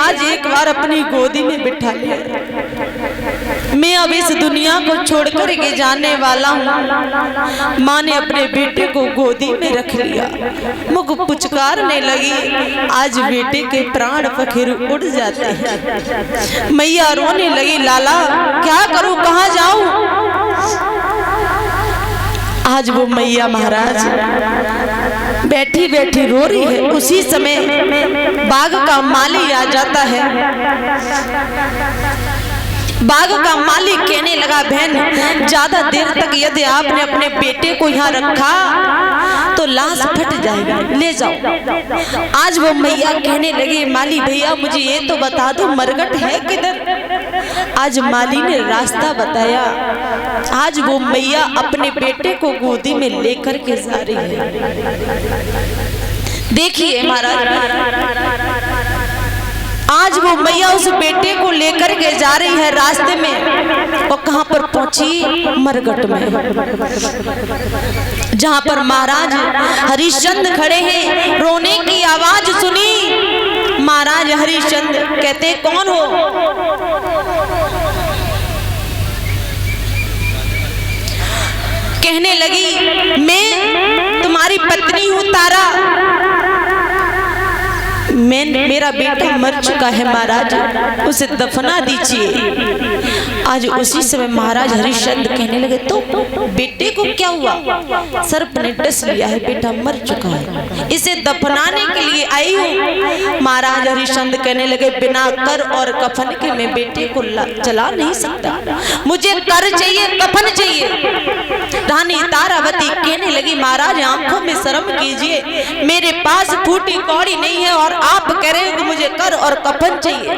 आज एक बार अपनी गोदी में बिठा लिया। मैं अब इस दुनिया को छोड़कर के जाने वाला हूँ। माँ ने अपने बेटे को गोदी में रख लिया, मुझको पुचकारने लगी। आज बेटे के प्राण पखेरु उड़ जाते हैं। मैया रोने लगी, लाला क्या करूं, कहाँ जाऊं। आज वो मैया महाराज बैठी बैठी रो रही है। उसी समय बाग का माली आ जाता है। बाग का मालिक कहने लगा, बहन ज्यादा देर तक यदि आपने अपने बेटे को यहाँ रखा तो लाश फट जाएगा, ले जाओ। आज वो मैया कहने लगी, माली भैया मुझे ये तो बता दो मरघट है किधर। आज माली ने रास्ता बताया। आज वो मैया अपने बेटे को गोदी में लेकर के जा रही है। देखिए महाराज, आज वो मैया उस बेटे को लेकर के जा रही है। रास्ते में वो कहां पर पहुंची, मरघट में, जहां पर महाराज हरिश्चंद्र खड़े हैं। रोने की आवाज सुनी। महाराज हरिश्चंद्र कहते, कौन हो। कहने लगी, मैं तुम्हारी पत्नी हूं तारा। मेरा बेटा मर चुका है महाराज, उसे दफना दीजिए। आज उसी समय महाराज हरिश्चंद्र कहने लगे, तो बेटे को क्या हुआ। सर्प ने डस लिया है, बेटा मर चुका है, इसे दफनाने के लिए आई हूँ। महाराज हरिश्चंद्र कहने लगे, बिना कर और कफन के मैं बेटे को जला नहीं सकता, मुझे कर चाहिए, कफन चाहिए। रानी तारावती कहने लगी, महाराज आंखों में शर्म कीजिए, मेरे पास फूटी कौड़ी नहीं है और आप कह रहे हो कि मुझे कर और कफन चाहिए।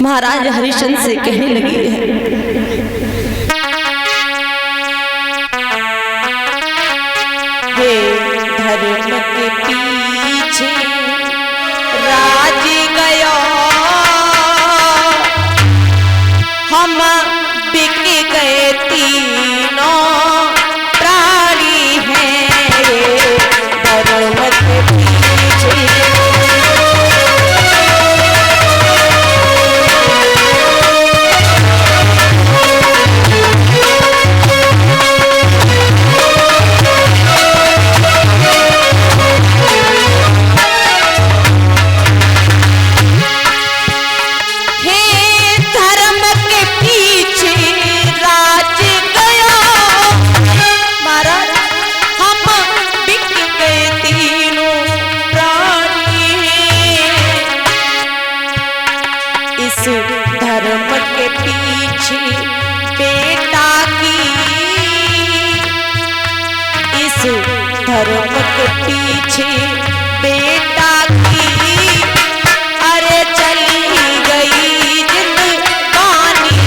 महाराज हरिश्चंद्र से कहने लगी है, हे धर्म के पीछे राज गया, हम बिक गए तीनों प्राणी हैं। धर्म के पीछे धर्म के पीछे बेटा की अरे चली गई जिंदगानी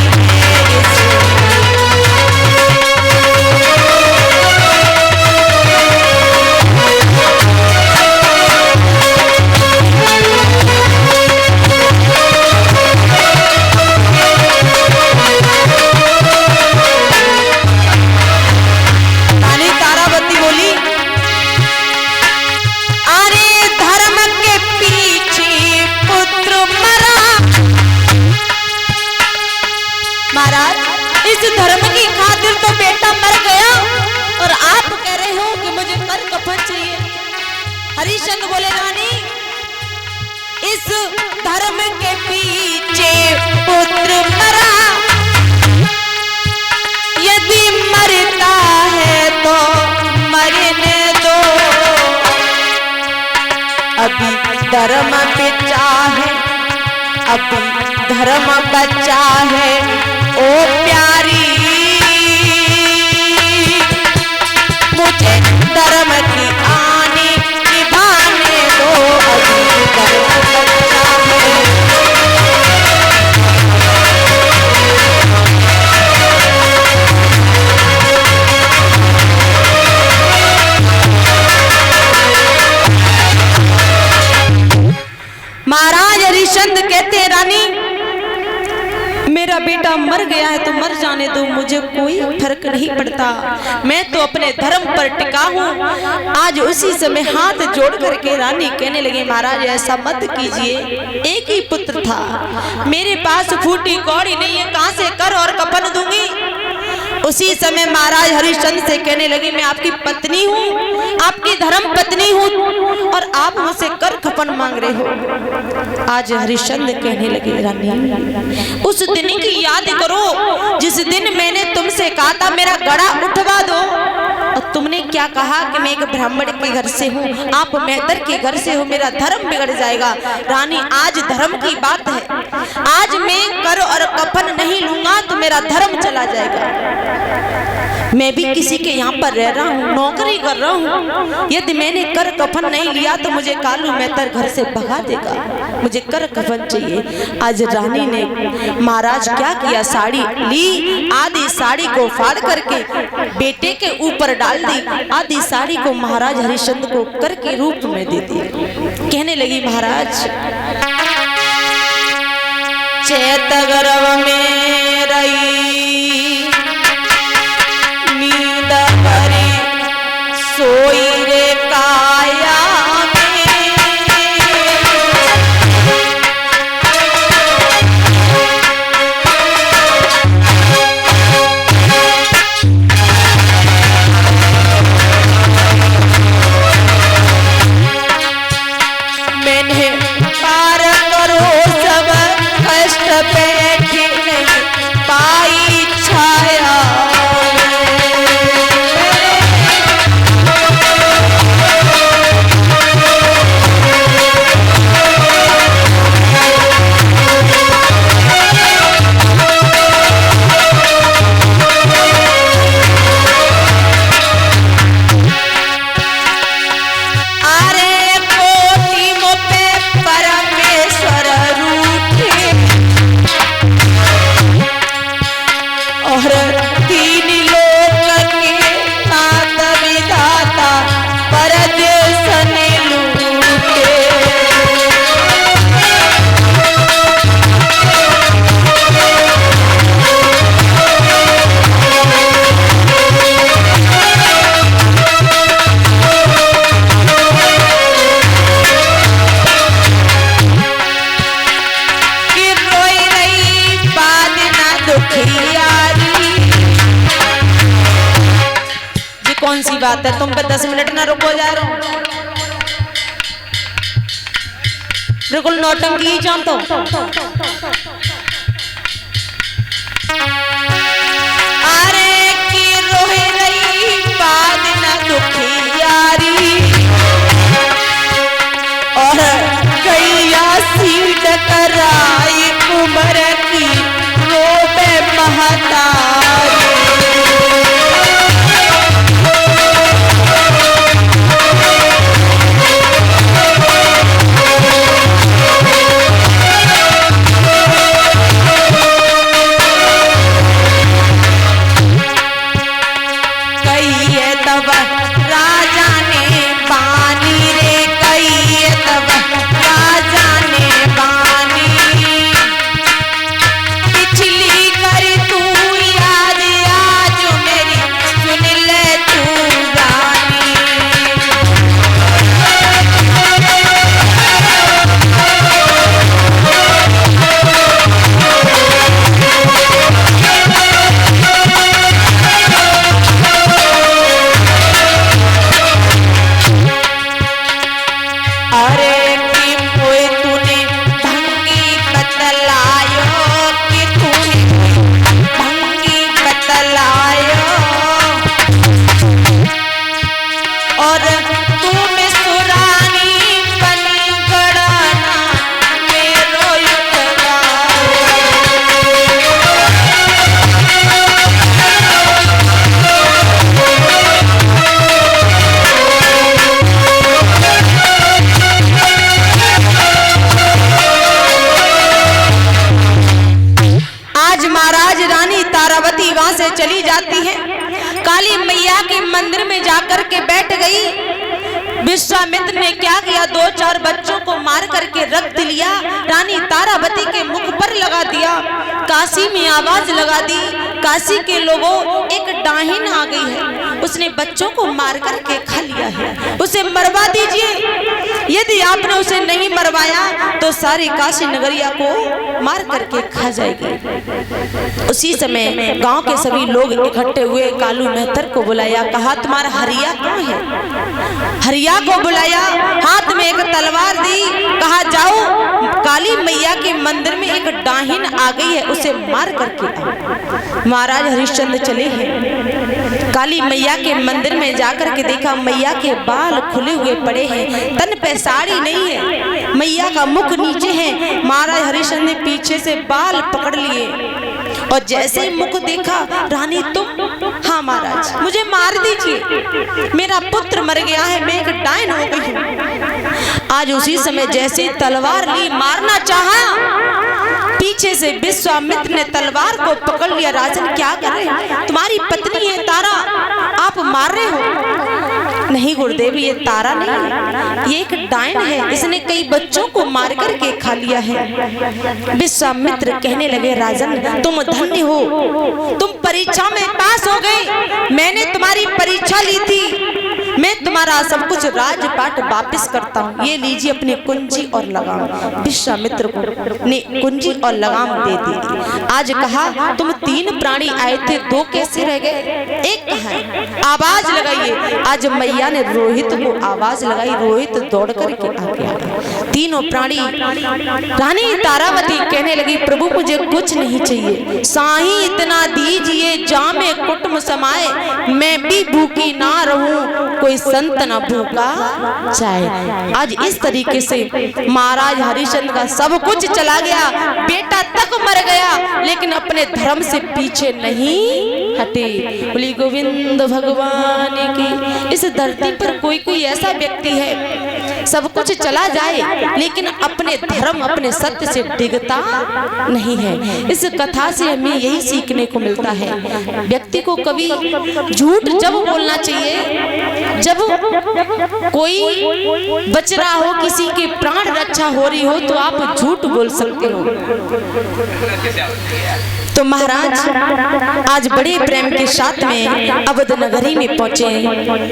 रानी तारावती बोली, इस धर्म की खातिर तो बेटा मर गया और आप कह रहे हो कि मुझे कर कफन चाहिए। हरिश्चंद्र बोले, रानी इस धर्म के पीछे पुत्र मरा, यदि मरता है तो मरने दो। अभी धर्म बचा है, अभी धर्म बचा है ओ प्यारी, मुझे धर्म की आनी निभाने दो। अभी धर्म बचा है। महाराज हरिश्चंद्र कहते, रानी मेरा बेटा मर गया है तो मर जाने दो, मुझे कोई फर्क नहीं पड़ता, मैं तो अपने धर्म पर टिका हूँ। आज उसी समय हाथ जोड़ करके रानी कहने लगी, महाराज ऐसा मत कीजिए, एक ही पुत्र था, मेरे पास फूटी कौड़ी नहीं है, कहां से कर और कफन दूंगी। उसी समय महाराज हरिश्चंद्र से कहने लगी, मैं आपकी पत्नी हूँ, आपकी धर्म पत्नी हूँ और आप मुझसे कर कफन मांग रहे हो। आज हरिश्चंद्र कहने लगे, रानी उस दिन की याद करो जिस दिन मैंने तुमसे कहा था मेरा गड़ा उठवा दो, और तुमने क्या कहा कि मैं एक ब्राह्मण के घर से हूँ, आप मेहतर के घर से हो, मेरा धर्म बिगड़ जाएगा। रानी आज धर्म की बात है, आज मैं कर और कफन नहीं लूंगा तो मेरा धर्म चला जाएगा। मैं भी किसी के यहाँ पर रह रहा हूँ, नौकरी कर रहा हूँ, यदि मैंने कर कफन नहीं लिया तो मुझे कालू मेहतर घर से भगा देगा, मुझे कर कफन चाहिए। आज रानी ने महाराज क्या किया, साड़ी ली, आधी साड़ी को फाड़ करके बेटे के ऊपर डाल दी, आधी साड़ी को महाराज हरिश्चंद्र को कर के रूप में दे दी। कहने लगी, महाराज चैत गर्भ में रही नींद भरी सोई रे काया मैंने पार करो सब कष्ट बैठी नहीं पाई छाया। कौन सी बात है, तुम पे 10 मिनट ना रुको जा रहा हूं, बिल्कुल नौटंकी जानता हूं। अरे की रोए रही बात ना दुखी यारी, और कैया सीट कराई कुमर की रोबे महतारी। से चली जाती है, काली मैया के मंदिर में जाकर के बैठ गई। विश्वामित्र ने क्या किया, 2-4 बच्चों को मार करके रक्त लिया, रानी तारावती के मुख पर लगा दिया, काशी में आवाज लगा दी, काशी के लोगों एक डाहिन आ गई है, उसने बच्चों को मार करके खा लिया है, उसे मरवा दीजिए। यदि आपने उसे नहीं मरवाया तो सारी काशी नगरिया को मार करके खा जाएगी। उसी समय गांव के सभी लोग इकट्ठे हुए, कालू मेहतर को बुलाया, कहा तुम्हारा हरिया कहाँ है? हरिया को बुलाया, हाथ में एक तलवार दी, कहा जाओ काली मैया के मंदिर में एक डाहिन आ गई है, उसे मार करके आओ। महाराज हरिश्चंद्र चले हैं, काली मैया के मंदिर में जाकर के देखा मैया के बाल खुले हुए पड़े हैं, तन पे साड़ी नहीं है, मैया का मुख नीचे है। महाराज हरिश्चंद्र ने पीछे से बाल पकड़ लिए और जैसे ही मुख देखा, रानी तुम? हाँ महाराज, मुझे मार दीजिए, मेरा पुत्र मर गया है, मैं एक डायन हो गई हूँ। आज उसी समय जैसे तलवार ली, मारना चाहा, पीछे से विश्वामित्र ने तलवार को पकड़ लिया। राजन क्या कर रहे हैं? तुम्हारी पत्नी है तारा, आप मार रहे हो? नहीं गुरुदेव, ये तारा नहीं, ये एक डायन है, इसने कई बच्चों को मार करके खा लिया है। विश्वामित्र कहने लगे, राजन तुम धन्य हो, तुम परीक्षा में पास हो गए, मैंने तुम्हारी परीक्षा ली थी, मैं तुम्हारा सब कुछ राजपाट वापस करता हूँ, ये लीजिए अपनी कुंजी और लगाम। विश्वामित्र को ने कुंजी और लगाम दे दी। आज कहा तुम 3 प्राणी आए थे, 2 कैसे रह गए? एक कहाँ है? आवाज लगाइए। आज मैया ने रोहित को आवाज लगाई, रोहित दौड़ करके आ गया। तीनों प्राणी, रानी तारावती कहने लगी, प्रभु मुझे कुछ नहीं चाहिए, साही इतना दीजिए जामे कुटुंब समाए, मैं भी भूखी ना रहूं, कोई संत न भूखा जाए। आज इस तरीके से महाराज हरिश्चंद्र का सब कुछ चला गया, बेटा तक मर गया, लेकिन अपने धर्म से पीछे नहीं हटे। बोली गोविंद भगवान की। इस धरती पर कोई कोई ऐसा व्यक्ति है, सब कुछ चला जाए लेकिन अपने धर्म, अपने सत्य से डिगता नहीं है। इस कथा से हमें यही सीखने को मिलता है, व्यक्ति को कभी झूठ जब बोलना चाहिए, जब कोई बच रहा हो, किसी के प्राण रक्षा हो रही हो, तो आप झूठ बोल सकते हो। तो महाराज आज बड़े प्रेम के साथ में अवध नगरी में पहुंचे,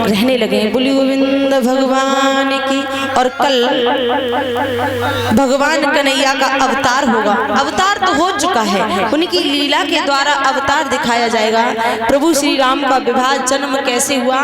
रहने लगे। बोली गोविंद भगवान की। और कल भगवान कन्हैया का अवतार होगा, अवतार तो हो चुका है, उनकी लीला के द्वारा अवतार दिखाया जाएगा। प्रभु श्री राम का विवाह जन्म कैसे हुआ,